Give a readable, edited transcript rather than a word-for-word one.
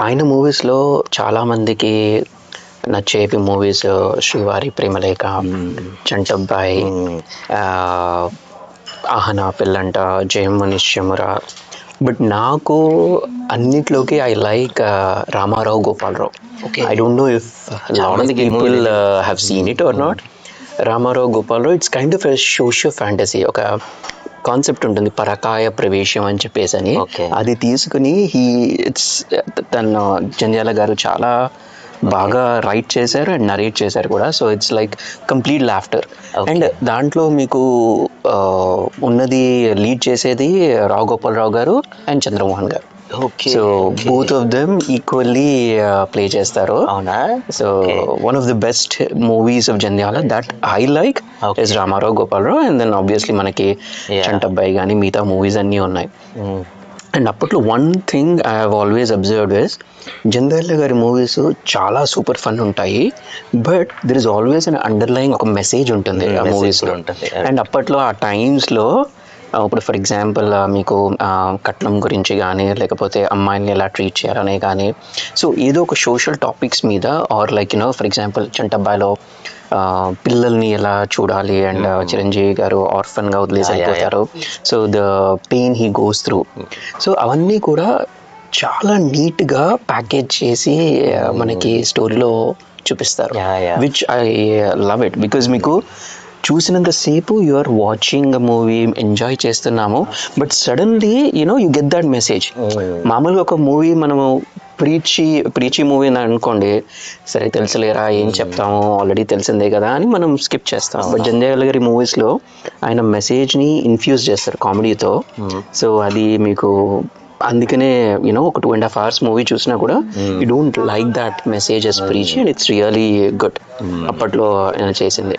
ఆయన మూవీస్‌లో చాలా మందికి నచ్చేవి మూవీస్ 'శ్రీవారి ప్రేమలేఖ', 'చంటబ్బాయ్', ఆహ్, 'ఆహనా పెళ్ళంట', 'జయము నిశ్చయమురా'. బట్ నాకు అన్నిట్లోకి I like 'Ramarao Gopalarao'. Okay. I don't know if lot of people have seen it or not. 'Ramarao Gopalarao' it's kind of a socio fantasy. ఒక కాన్సెప్ట్ ఉంటుంది, పరకాయ ప్రవేశం అని చెప్పేసి. Okay. అది తీసుకుని తను జంధ్యాల గారు చాలా బాగా రైట్ చేశారు అండ్ నరేట్ చేశారు కూడా. So it's like complete laughter. And దాంట్లో మీకు ఉన్నది లీడ్ చేసేది రావు గోపాలరావు గారు అండ్ చంద్రమోహన్ గారు. So both of them equally play చేస్తారు. అవునా? So one of the best movies of Jandhyala that I like is Ramarao Gopalarao. And then obviously మనకి చంటబ్బాయి కానీ మిగతా మూవీస్ అన్నీ ఉన్నాయి. అండ్ అప్పట్లో one thing I have always observed is Jandhyala గారి మూవీస్ చాలా సూపర్ ఫన్ ఉంటాయి, but there is always an underlying ఒక మెసేజ్ ఉంటుంది ఆ మూవీస్లో. అండ్ అప్పట్లో ఆ టైమ్స్లో ఇప్పుడు ఫర్ ఎగ్జాంపుల్ మీకు కట్నం గురించి కానీ లేకపోతే అమ్మాయిని ఎలా ట్రీట్ చేయాలనే కానీ, సో ఏదో ఒక సోషల్ టాపిక్స్ మీద ఆర్ లైక్ ఫర్ ఎగ్జాంపుల్ చంటబ్బాయిలో పిల్లల్ని ఎలా చూడాలి అండ్ చిరంజీవి గారు ఆర్ఫన్గా వదిలేసి అయిపోతారు. So the pain he goes through. So అవన్నీ కూడా చాలా నీట్గా ప్యాకేజ్ చేసి మనకి స్టోరీలో చూపిస్తారు, which I love it. Because మీకు చూసినంతసేపు you are watching a movie, enjoy చేస్తున్నాము, but suddenly you get that message. మామూలుగా ఒక మూవీ మనము ప్రీచి మూవీ అని అనుకోండి, సరే తెలుసులేరా ఏం చెప్తాము, ఆల్రెడీ తెలిసిందే కదా అని మనం స్కిప్ చేస్తాం. బట్ జంధ్యాల గారి మూవీస్లో ఆయన మెసేజ్ని ఇన్ఫ్యూజ్ చేస్తారు కామెడీతో. సో అది మీకు అందుకనే ఒక 2.5 hours మూవీ చూసినా కూడా you don't like that message as ప్రీచి, and it's really good. అప్పట్లో ఆయన చేసింది.